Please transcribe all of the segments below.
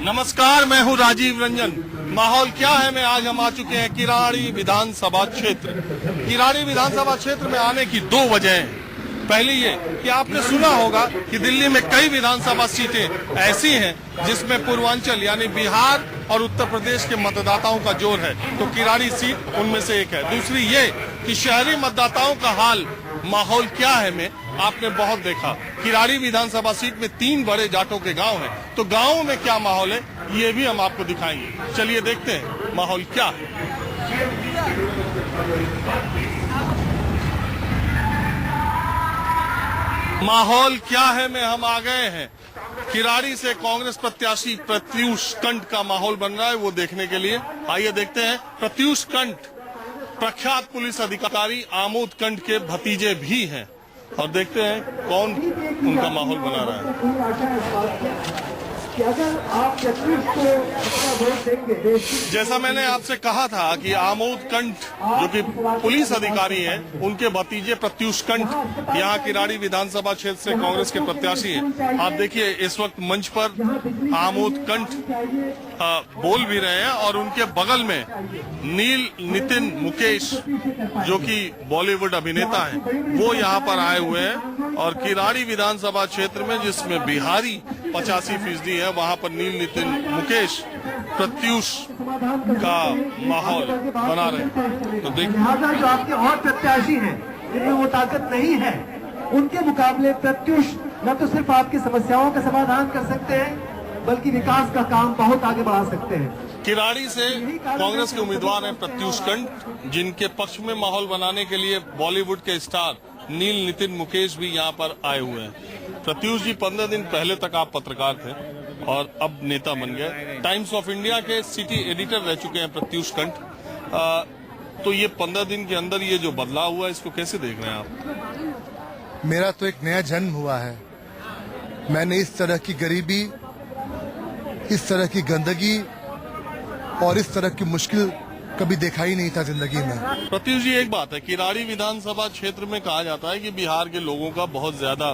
नमस्कार, मैं हूं राजीव रंजन। माहौल क्या है में आज हम आ चुके हैं किराड़ी विधानसभा क्षेत्र। किराड़ी विधानसभा क्षेत्र में आने की दो वजह हैं। पहली ये कि आपने सुना होगा कि दिल्ली में कई विधानसभा सीटें ऐसी हैं जिसमें पूर्वांचल यानी बिहार और उत्तर प्रदेश के मतदाताओं का जोर है, तो किराड़ी सीट उनमें से एक है। दूसरी ये कि शहरी मतदाताओं का हाल माहौल क्या है में आपने बहुत देखा। किराड़ी विधानसभा सीट में 3 बड़े जाटों के गांव हैं, तो गांवों में क्या माहौल है ये भी हम आपको दिखाएंगे। चलिए देखते हैं माहौल क्या है। माहौल क्या है में हम आ गए हैं। किराड़ी से कांग्रेस प्रत्याशी प्रत्यूष कंठ का माहौल बन रहा है, वो देखने के लिए आइए देखते हैं। प्रत्यूष कंठ प्रख्यात पुलिस अधिकारी आमोद कंठ के भतीजे भी हैं और देखते हैं कौन उनका माहौल बना रहा है। कि अगर आप प्रत्यूष को अपना वोट देंगे। जैसा मैंने आपसे कहा था कि आमोद कंठ जो कि पुलिस अधिकारी हैं, उनके भतीजे प्रत्यूष कंठ यहाँ किराड़ी विधानसभा क्षेत्र से कांग्रेस के प्रत्याशी हैं। आप देखिए इस वक्त मंच पर आमोद कंठ बोल भी रहे हैं और उनके बगल में नील नितिन मुकेश जो कि बॉलीवुड अभिनेता हैं, वो यहाँ पर आए हुए हैं। और किराड़ी विधानसभा क्षेत्र में जिसमें बिहारी 85% है, वहां पर नील नितिन मुकेश प्रत्यूष का माहौल बना रहे हैं। तो देखिए जो आपके और प्रत्याशी हैं जिनमें वो ताकत नहीं है, उनके मुकाबले प्रत्यूष न तो सिर्फ आपकी समस्याओं का समाधान कर सकते हैं बल्कि विकास का काम बहुत आगे बढ़ा सकते हैं। किराड़ी से कांग्रेस के उम्मीदवार हैं प्रत्यूष कंठ, जिनके पक्ष में माहौल बनाने के लिए बॉलीवुड के स्टार नील नितिन मुकेश भी यहाँ पर आए हुए हैं। प्रत्यूष जी 15 दिन पहले तक आप पत्रकार थे और अब नेता बन गए। टाइम्स ऑफ इंडिया के सिटी एडिटर रह चुके हैं प्रत्यूष कंठ। तो ये 15 दिन के अंदर ये जो बदलाव हुआ, इसको कैसे देख रहे हैं आप? मेरा तो एक नया जन्म हुआ है। मैंने इस तरह की गरीबी, इस तरह की गंदगी और इस तरह की मुश्किल कभी देखा ही नहीं था जिंदगी में। प्रत्यूष जी, एक बात है, किराड़ी विधानसभा क्षेत्र में कहा जाता है कि बिहार के लोगों का बहुत ज्यादा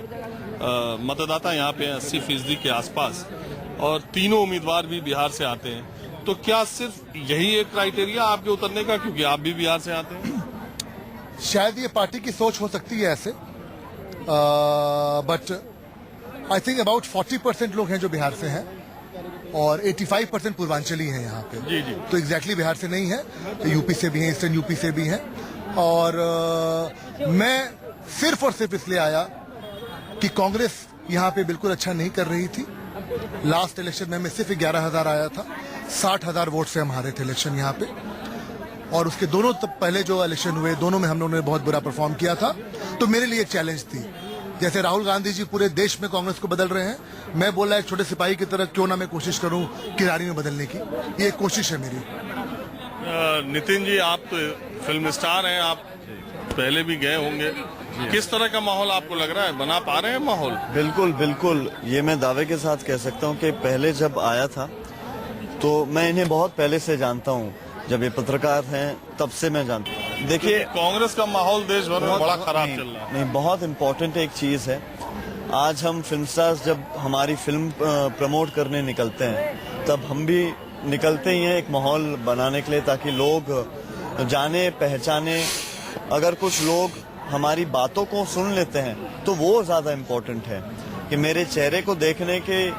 मतदाता यहाँ पे 80% के आसपास, और तीनों उम्मीदवार भी बिहार से आते हैं। तो क्या सिर्फ यही एक क्राइटेरिया आपके उतरने का, क्योंकि आप भी बिहार से आते हैं? शायद ये पार्टी की सोच हो सकती है ऐसे, बट आई थिंक अबाउट 40% लोग हैं जो बिहार से हैं और 85% पूर्वांचली हैं यहाँ पे। जी जी। तो एग्जैक्टली बिहार से नहीं है, तो यूपी से भी हैं, ईस्टर्न यूपी से भी हैं। और मैं सिर्फ और सिर्फ इसलिए आया कि कांग्रेस यहाँ पे बिल्कुल अच्छा नहीं कर रही थी। लास्ट इलेक्शन में हमें सिर्फ 11,000 आया था, 60,000 वोट से हम हारे थे इलेक्शन यहाँ पे। और उसके दोनों पहले जो इलेक्शन हुए, दोनों में हम लोगों ने बहुत बुरा परफॉर्म किया था। तो मेरे लिए एक चैलेंज थी। जैसे राहुल गांधी जी पूरे देश में कांग्रेस को बदल रहे हैं, मैं बोला एक छोटे सिपाही की तरह क्यों ना मैं कोशिश करूं किराड़ी में बदलने की। ये एक कोशिश है मेरी। नितिन जी, आप तो फिल्म स्टार हैं, आप पहले भी गए होंगे। किस तरह का माहौल आपको लग रहा है? बना पा रहे हैं माहौल? बिल्कुल बिल्कुल, ये मैं दावे के साथ कह सकता हूँ कि पहले जब आया था तो मैं इन्हें बहुत पहले से जानता हूँ। जब ये पत्रकार हैं तब से मैं जानता हूँ। देखिए, कांग्रेस का माहौल देश भर में बड़ा खराब चल रहा है। नहीं, बहुत इम्पोर्टेंट एक चीज है। आज हम फिल्म स्टार्स जब हमारी फिल्म प्रमोट करने निकलते हैं, तब हम भी निकलते ही हैं एक माहौल बनाने के लिए, ताकि लोग जाने पहचाने। अगर कुछ लोग हमारी बातों को सुन लेते हैं तो वो ज्यादा इम्पोर्टेंट है कि मेरे चेहरे को देखने के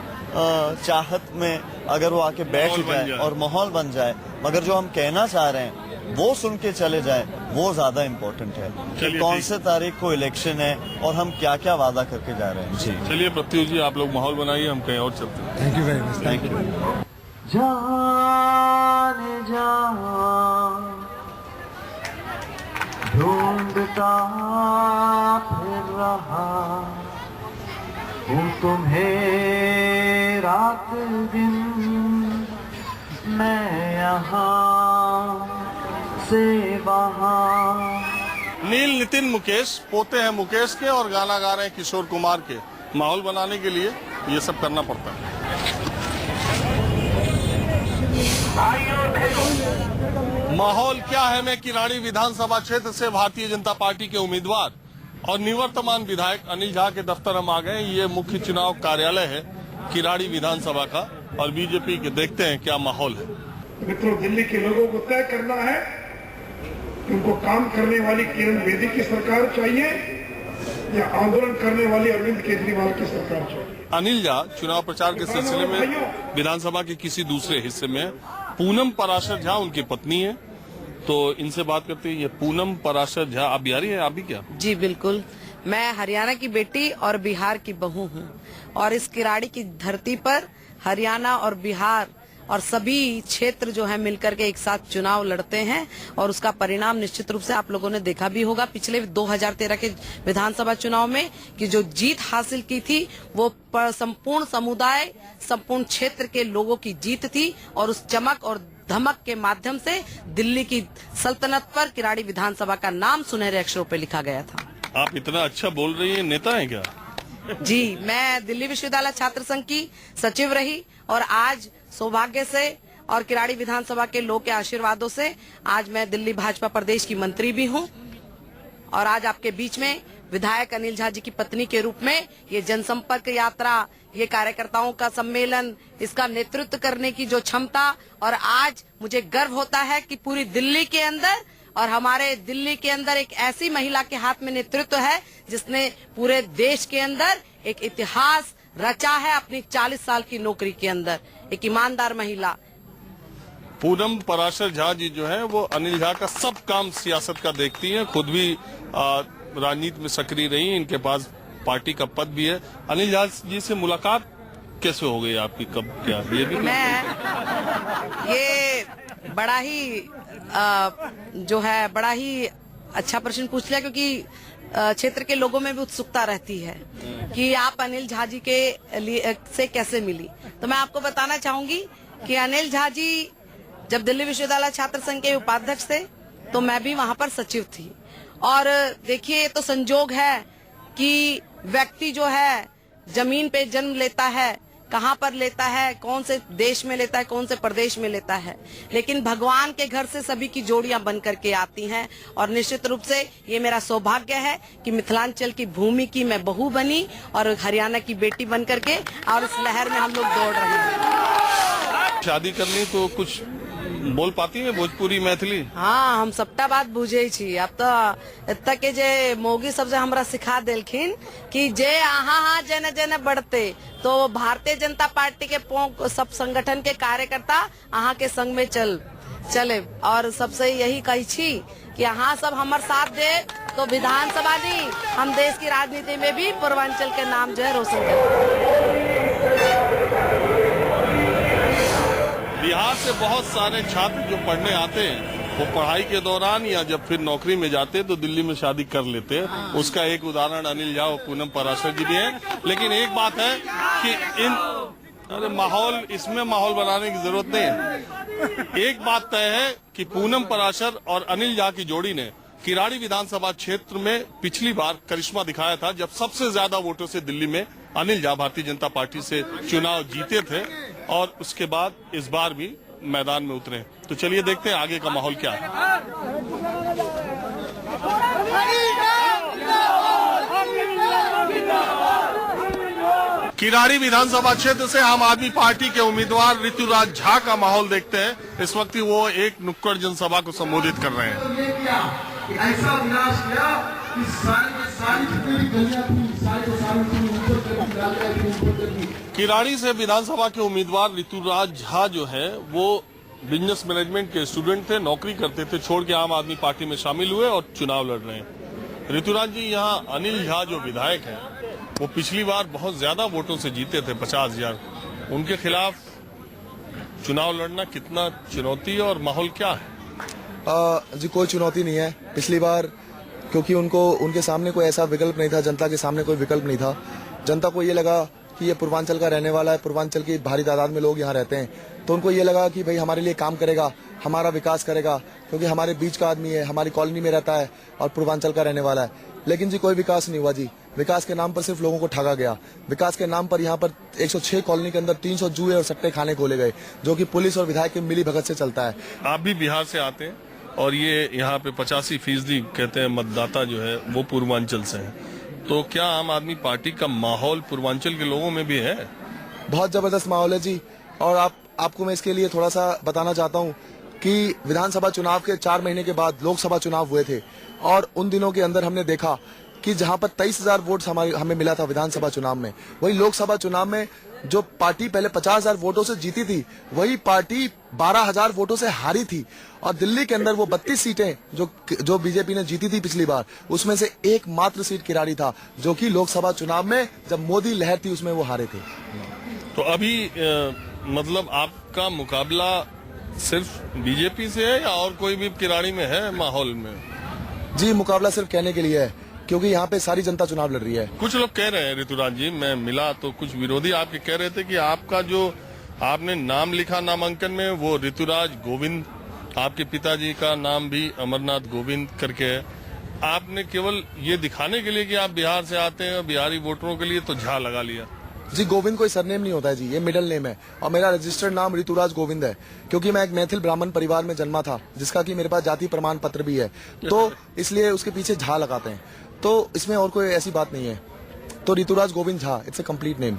चाहत में अगर वो आके बैठ जाए और माहौल बन जाए, मगर जो हम कहना चाह रहे हैं वो सुन के चले जाए, वो ज्यादा इम्पोर्टेंट है कि कौन से तारीख को इलेक्शन है और हम क्या क्या वादा करके जा रहे हैं। जी चलिए प्रत्यूष जी, आप लोग माहौल बनाइए, हम कहीं और चलते हैं। Thank you very much. Thank you. जाने जा ढूंढता फिर रहा हूँ तुम्हें रात दिन, मैं यहाँ से वहाँ। नील नितिन मुकेश पोते हैं मुकेश के और गाना गा रहे हैं किशोर कुमार के। माहौल बनाने के लिए ये सब करना पड़ता है। माहौल क्या है में किराड़ी विधानसभा क्षेत्र से भारतीय जनता पार्टी के उम्मीदवार और निवर्तमान विधायक अनिल झा के दफ्तर हम आ गए। ये मुख्य चुनाव कार्यालय है किराड़ी विधानसभा का। और बीजेपी के। देखते हैं क्या माहौल है। मित्रों, दिल्ली के लोगों को तय करना है कि उनको काम करने वाली किरण बेदी की सरकार चाहिए या आंदोलन करने वाली अरविंद केजरीवाल की सरकार चाहिए। अनिल झा चुनाव प्रचार के सिलसिले में विधानसभा के किसी दूसरे हिस्से में है। पूनम पराशर झा उनकी पत्नी है, तो इनसे बात करते हैं। ये पूनम पराशर झा, आप बिहारी हैं? आप भी क्या? जी बिल्कुल, मैं हरियाणा की बेटी और बिहार की बहू हूँ और इस किराड़ी की धरती पर हरियाणा और बिहार और सभी क्षेत्र जो है मिलकर के एक साथ चुनाव लड़ते हैं और उसका परिणाम निश्चित रूप से आप लोगों ने देखा भी होगा पिछले 2013 के विधानसभा चुनाव में कि जो जीत हासिल की थी वो संपूर्ण समुदाय, संपूर्ण क्षेत्र के लोगों की जीत थी और उस चमक और धमक के माध्यम से दिल्ली की सल्तनत पर किराड़ी विधानसभा का नाम सुनहरे अक्षरों पे लिखा गया था। आप इतना अच्छा बोल रही हैं, नेता हैं क्या? जी, मैं दिल्ली विश्वविद्यालय छात्र संघ की सचिव रही और आज सौभाग्य से और किराड़ी विधानसभा के लोग के आशीर्वादों से आज मैं दिल्ली भाजपा प्रदेश की मंत्री भी हूं और आज आपके बीच में विधायक अनिल झा जी की पत्नी के रूप में ये जनसंपर्क यात्रा, ये कार्यकर्ताओं का सम्मेलन, इसका नेतृत्व करने की जो क्षमता, और आज मुझे गर्व होता है कि पूरी दिल्ली के अंदर और हमारे दिल्ली के अंदर एक ऐसी महिला के हाथ में नेतृत्व है जिसने पूरे देश के अंदर एक इतिहास रचा है अपनी 40 साल की नौकरी के अंदर। एक ईमानदार महिला पूनम पराशर झा जी जो है वो अनिल झा का सब काम सियासत का देखती हैं, खुद भी राजनीति में सक्रिय रही, इनके पास पार्टी का पद भी है। अनिल झा जी से मुलाकात कैसे हो गई आपकी, कब, क्या? ये भी ये बड़ा ही जो है बड़ा ही अच्छा प्रश्न पूछ लिया, क्योंकि क्षेत्र के लोगों में भी उत्सुकता रहती है कि आप अनिल झा जी के लिए से कैसे मिली। तो मैं आपको बताना चाहूंगी कि अनिल झा जी जब दिल्ली विश्वविद्यालय छात्र संघ के उपाध्यक्ष थे तो मैं भी वहां पर सचिव थी। और देखिए, ये तो संजोग है कि व्यक्ति जो है जमीन पे जन्म लेता है, कहाँ पर लेता है, कौन से देश में लेता है, कौन से प्रदेश में लेता है, लेकिन भगवान के घर से सभी की जोड़ियां बन करके आती हैं। और निश्चित रूप से ये मेरा सौभाग्य है कि मिथिलांचल की भूमि की मैं बहू बनी और हरियाणा की बेटी बन करके और इस लहर में हम लोग दौड़ रहे हैं। शादी करनी तो कुछ बोल पाती है भोजपुरी, मैथिली? हाँ, हम सबटा बात बुझे छी। अब तो इतना के जे मोगी सबसे हमरा सिखा देलखिन कि जे अहाँ जन जन बढ़ते तो भारतीय जनता पार्टी के सब संगठन के कार्यकर्ता अहाँ के संग में चले और सबसे यही कही छी कि अहाँ सब हमार साथ दे तो विधानसभा नहीं, हम देश की राजनीति में भी पूर्वांचल के नाम जो है रोशन करें। बिहार से बहुत सारे छात्र जो पढ़ने आते हैं वो पढ़ाई के दौरान या जब फिर नौकरी में जाते हैं तो दिल्ली में शादी कर लेते हैं। उसका एक उदाहरण अनिल झा और पूनम पराशर जी भी हैं। लेकिन एक बात है कि माहौल, इसमें माहौल बनाने की जरूरत नहीं है। एक बात तय है कि पूनम पराशर और अनिल झा की जोड़ी ने किराड़ी विधानसभा क्षेत्र में पिछली बार करिश्मा दिखाया था जब सबसे ज्यादा वोटों से दिल्ली में अनिल झा भारतीय जनता पार्टी से चुनाव जीते थे और उसके बाद इस बार भी मैदान में उतरे। तो चलिए देखते हैं आगे का माहौल क्या है। किराड़ी विधानसभा क्षेत्र से आम आदमी पार्टी के उम्मीदवार ऋतुराज झा का माहौल देखते हैं। इस वक्त वो एक नुक्कड़ जनसभा को संबोधित कर रहे हैं। ऐसा विनाश किया कि सारी जितनी भी गलियां थी किराड़ी से विधानसभा के उम्मीदवार ऋतुराज झा जो है वो बिजनेस मैनेजमेंट के स्टूडेंट थे, नौकरी करते थे, छोड़ के आम आदमी पार्टी में शामिल हुए और चुनाव लड़ रहे हैं। ऋतुराज जी, यहाँ अनिल झा जो विधायक हैं वो पिछली बार बहुत ज्यादा वोटों से जीते थे, 50,000। उनके खिलाफ चुनाव लड़ना कितना चुनौती और माहौल क्या है? जी, कोई चुनौती नहीं है। पिछली बार क्योंकि उनके सामने कोई ऐसा विकल्प नहीं था, जनता के सामने कोई विकल्प नहीं था। जनता को ये लगा कि ये पूर्वांचल का रहने वाला है, पूर्वांचल की भारी तादाद में लोग यहाँ रहते हैं, तो उनको ये लगा कि भाई हमारे लिए काम करेगा, हमारा विकास करेगा, क्योंकि हमारे बीच का आदमी है, हमारी कॉलोनी में रहता है और पूर्वांचल का रहने वाला है। लेकिन जी कोई विकास नहीं हुआ जी। विकास के नाम पर सिर्फ लोगों को ठगा गया। विकास के नाम पर यहाँ पर 106 कॉलोनी के अंदर 300 जुए और सट्टे खाने खोले गए, जो कि पुलिस और विधायक की मिली भगत से चलता है। आप भी बिहार से आते हैं और ये यहाँ पे 85% कहते हैं मतदाता जो है वो पूर्वांचल से है, तो क्या आम आदमी पार्टी का माहौल पूर्वांचल के लोगों में भी है? बहुत जबरदस्त माहौल है जी। और आपको मैं इसके लिए थोड़ा सा बताना चाहता हूँ कि विधानसभा चुनाव के 4 महीने के बाद लोकसभा चुनाव हुए थे और उन दिनों के अंदर हमने देखा कि जहां पर 23,000 वोट हमें मिला था विधानसभा चुनाव में, वही लोकसभा चुनाव में जो पार्टी पहले 50,000 वोटों से जीती थी वही पार्टी 12,000 वोटों से हारी थी। और दिल्ली के अंदर वो 32 सीटें जो बीजेपी ने जीती थी पिछली बार, उसमें से एकमात्र सीट किराड़ी था जो कि लोकसभा चुनाव में जब मोदी लहर थी उसमें वो हारे थे। तो अभी मतलब आपका मुकाबला सिर्फ बीजेपी से है या और कोई भी किराड़ी में है माहौल में? जी, मुकाबला सिर्फ कहने के लिए है क्योंकि यहाँ पे सारी जनता चुनाव लड़ रही है। कुछ लोग कह रहे हैं ऋतुराज जी, मैं मिला तो कुछ विरोधी आपके कह रहे थे कि आपका जो आपने नाम लिखा नामांकन में वो ऋतुराज गोविंद, आपके पिताजी का नाम भी अमरनाथ गोविंद करके है। आपने केवल ये दिखाने के लिए कि आप बिहार से आते हैं और बिहारी वोटरों के लिए तो झा लगा लिया। जी, गोविंद कोई सरनेम नहीं होता है जी, ये मिडिल नेम है और मेरा रजिस्टर्ड नाम ऋतुराज गोविंद है क्योंकि मैं एक मैथिल ब्राह्मण परिवार में जन्मा था जिसका कि मेरे पास जाति प्रमाण पत्र भी है, तो इसलिए उसके पीछे झा लगाते हैं। तो इसमें और कोई ऐसी बात नहीं है। तो Rituraj Govind Jha it's a complete name.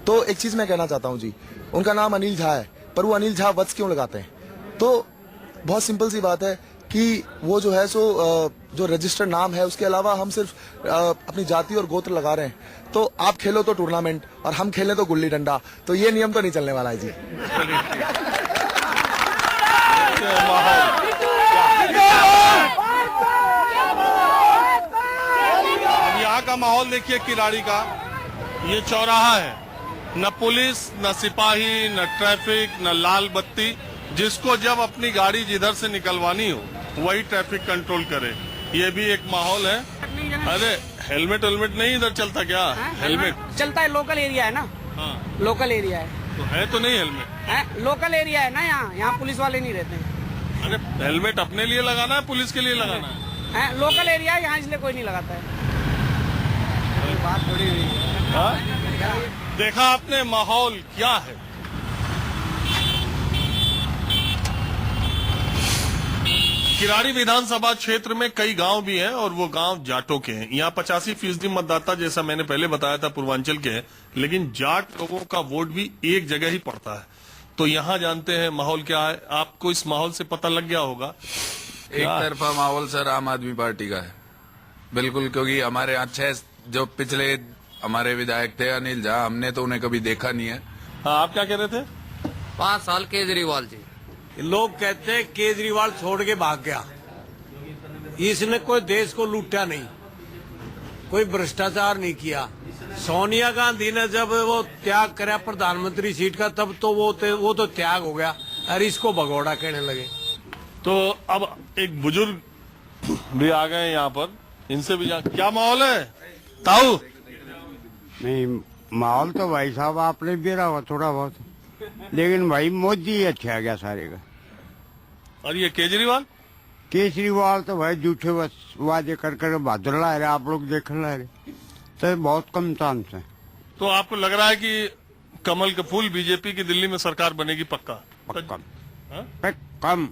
तो एक चीज मैं कहना चाहता हूँ जी, उनका नाम अनिल झा है पर वो अनिल झा वत्स क्यों लगाते हैं? तो बहुत सिंपल सी बात है कि वो जो है सो जो रजिस्टर्ड नाम है उसके अलावा हम सिर्फ अपनी जाति और गोत्र लगा रहे हैं। तो आप खेलो तो टूर्नामेंट और हम खेलें तो गुल्ली डंडा, तो ये नियम तो नहीं चलने वाला है जी। अब यहाँ का माहौल देखिए किराड़ी का, ये चौराहा है, न पुलिस न सिपाही न ट्रैफिक न लाल बत्ती, जिसको जब अपनी गाड़ी जिधर से निकलवानी हो वही ट्रैफिक कंट्रोल करे, ये भी एक माहौल है। अरे हेलमेट नहीं इधर चलता क्या? हेलमेट चलता है, लोकल एरिया है ना। हाँ, लोकल एरिया है तो नहीं हेलमेट है, लोकल एरिया है ना, यहाँ पुलिस वाले नहीं रहते हैं। अरे हेलमेट अपने लिए लगाना है, पुलिस के लिए लगाना है? लोकल एरिया है यहाँ, इसलिए कोई नहीं लगाता है। बात थोड़ी हुई है। देखा आपने माहौल क्या है। किराड़ी विधानसभा क्षेत्र में कई गांव भी हैं और वो गांव जाटों के हैं। यहाँ 85% मतदाता, जैसा मैंने पहले बताया था, पूर्वांचल के हैं, लेकिन जाट लोगों का वोट भी एक जगह ही पड़ता है। तो यहाँ जानते हैं माहौल क्या है। आपको इस माहौल से पता लग गया होगा। एक तरफा माहौल सर आम आदमी पार्टी का है बिल्कुल, क्योंकि हमारे यहाँ 6 जो पिछले हमारे विधायक थे अनिल झा, हमने तो उन्हें कभी देखा नहीं है। हाँ, आप क्या कह रहे थे? 5 साल केजरीवाल जी। लोग कहते हैं केजरीवाल छोड़ के भाग गया, इसने कोई देश को लूटा नहीं, कोई भ्रष्टाचार नहीं किया। सोनिया गांधी ने जब वो त्याग करा प्रधानमंत्री सीट का, तब तो वो तो त्याग हो गया और इसको भगोड़ा कहने लगे। तो अब एक बुजुर्ग भी आ गए यहाँ पर, इनसे भी क्या माहौल है ताऊ? नहीं, माहौल तो भाई साहब आपने भी रहा थोड़ा बहुत, लेकिन भाई मोदी अच्छा गया सारे का। और ये केजरीवाल तो भाई झूठे वादे कर बहादुर ला रहे, आप लोग देख ला रहे, तो बहुत कम चांस है। तो आपको लग रहा है कि कमल का फूल बीजेपी की दिल्ली में सरकार बनेगी? पक्का? कम,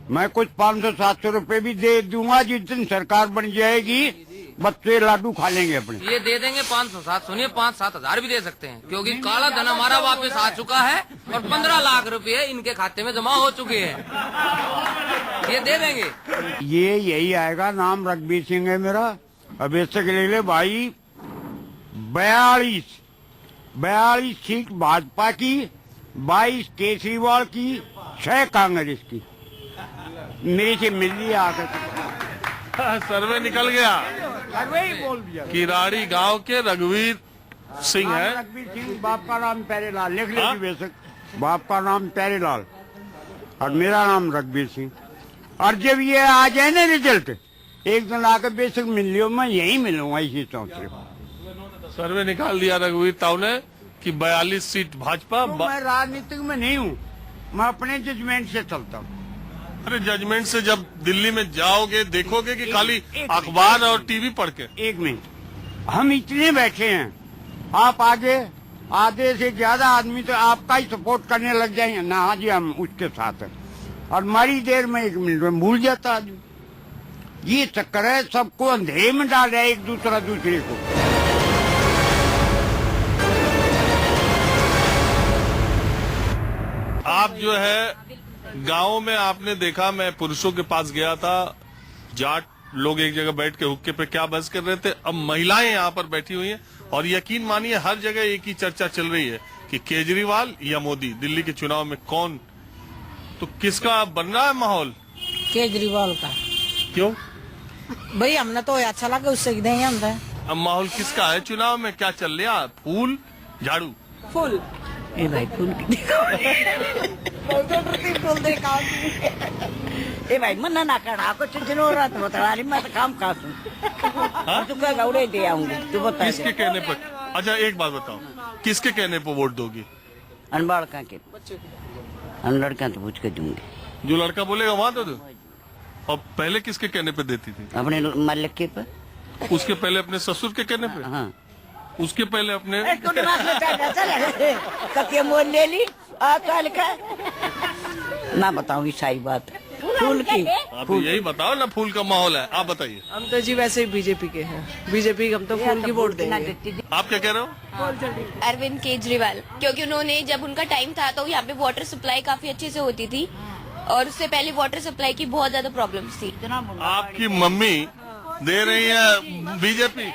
मैं कुछ 500-700 रुपए भी दे दूंगा जिस दिन सरकार बन जाएगी, बच्चे लाडू खा लेंगे अपने। ये दे देंगे 500-700, सुनिए 5-7 हजार भी दे सकते हैं, क्योंकि काला धन हमारा वापस आ चुका है और 15 लाख रुपए इनके खाते में जमा हो चुके हैं। ये दे देंगे। ये यही आएगा, नाम रघबीर सिंह है मेरा। अब ऐसे ले ले भाई, 42 सीट भाजपा की, 22 केजरीवाल की, 6 कांग्रेस की। मेरे से मिल लिया आकर सर्वे निकल गया। सर्वे ही बोल दिया। किराड़ी गांव के रघुवीर सिंह है। रघुवीर सिंह, बाप का नाम प्यारेलाल, लिख लीजिए बेशक, बाप का नाम प्यारेलाल और मेरा नाम रघुवीर सिंह। और जब ये आ जाए ना रिजल्ट, एक दिन आकर बेशक मिल लियो, मैं यही मिलूंगा इसी चौथे। सर्वे निकाल दिया रघुवीर ताऊ ने कि 42 सीट भाजपा। तो मैं राजनीतिक में नहीं हूँ, मैं अपने जजमेंट से चलता हूँ। अरे जजमेंट से जब दिल्ली में जाओगे देखोगे कि खाली अखबार और टीवी पढ़ के? एक मिनट, हम इतने बैठे हैं, आप आगे आधे से ज्यादा आदमी तो आपका ही सपोर्ट करने लग जाएंगे ना। हाँ जी, हम उसके साथ हैं और हमारी देर में 1 मिनट में भूल जाता आदमी। ये चक्कर है, सबको अंधेरे में डाल रहा है एक दूसरे को। आप जो है गांव में आपने देखा, मैं पुरुषों के पास गया था, जाट लोग एक जगह बैठ के हुक्के पे क्या बहस कर रहे थे, अब महिलाएं यहाँ पर बैठी हुई हैं और यकीन मानिए हर जगह एक ही चर्चा चल रही है कि केजरीवाल या मोदी दिल्ली के चुनाव में कौन, तो किसका बन रहा है माहौल? केजरीवाल का। क्यों भाई हमने तो अच्छा लगा उससे नहीं हम है। अब माहौल किसका है चुनाव में? क्या चल रहा है? फूल झाड़ू? फूल ए भाई फूल फूल देखा ए भाई मना ना करना कुछ चलो रहा तो बता मैं काम का तू क्या गौड़े दे आऊंगी तू बता। किसके कहने पर? अच्छा एक बात बताओ, किसके कहने पर वोट दोगी? अनबाड़ का के लड़का तो पूछ के दूंगी, जो लड़का बोलेगा वहां तो दो। और पहले किसके कहने पे देती थी? अपने मालिक के पर। उसके पहले अपने ससुर के कहने पे? हाँ। उसके पहले अपने मोल ले ली कल का ना बताऊँ ईसाई बात फूल की। आप यही बताओ ना, फूल का माहौल है, आप बताइए। हम तो जी वैसे ही बीजेपी के हैं, बीजेपी हम तो फूल की वोट देंगे। आप क्या कह रहे हो? अरविंद केजरीवाल, क्योंकि उन्होंने जब उनका टाइम था तो यहाँ पे वाटर सप्लाई काफी अच्छे से होती थी और उससे पहले वाटर सप्लाई की बहुत ज्यादा प्रॉब्लम्स थी। आपकी मम्मी दे रही है बीजेपी?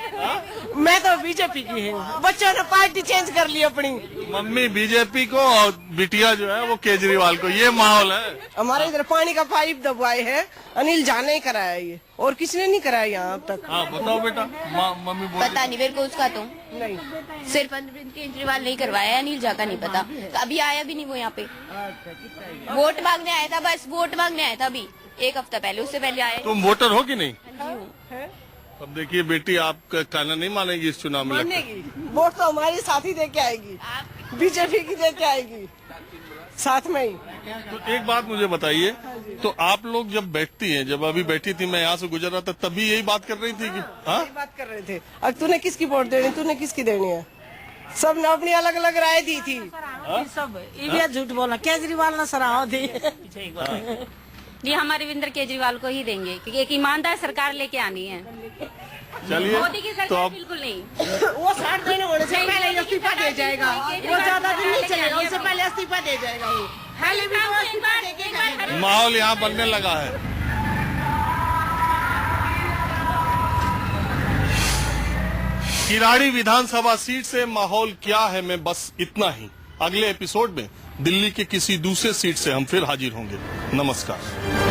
मैं तो बीजेपी की हूँ, बच्चों ने पार्टी चेंज कर ली अपनी। मम्मी बीजेपी को और बिटिया जो है वो केजरीवाल को, ये माहौल है। हमारे इधर पानी का पाइप दबवाए है, अनिल झा ने कराया ये और किसी ने नहीं कराया यहाँ अब तक। हाँ बताओ बेटा, मम्मी बोल। पता नहीं मेरे को उसका तो नहीं, सिर्फ अरविंद केजरीवाल नहीं करवाया, अनिल झा का नहीं पता, तो अभी आया भी नहीं वो यहाँ पे। वोट मांगने आया था, बस वोट मांगने आया था अभी एक हफ्ता पहले, उससे पहले आया। तुम वोटर हो कि नहीं? अब देखिए बेटी, आपका कहना नहीं मानेगी इस चुनाव में। मानेगी, वोट तो हमारी साथ ही दे के आएगी, बीजेपी की दे के आएगी साथ में ही। तो एक बात मुझे बताइए, तो आप लोग जब बैठती हैं, जब अभी बैठी थी मैं यहाँ से गुजर रहा था तभी यही बात कर रही थी कि हाँ बात कर रहे थे, अब तूने किसकी वोट देनी, तूने किसकी देनी है, सब ने अपनी अलग अलग राय दी थी। सब ये झूठ बोला, केजरीवाल ने सराह दी। जी हम अरविंद केजरीवाल को ही देंगे क्योंकि एक ईमानदार सरकार लेके आनी है। चलिए मोदी की सरकार तो आप बिल्कुल नहीं। वो 60 दिन होने से पहले इस्तीफा दे जाएगा, वो ज्यादा दिन नहीं चलेगा, उससे पहले इस्तीफा दे जाएगा वो। माहौल यहाँ बनने लगा है। किराड़ी विधानसभा सीट से माहौल क्या है मैं बस इतना ही। अगले एपिसोड में दिल्ली के किसी दूसरे सीट से हम फिर हाजिर होंगे। नमस्कार।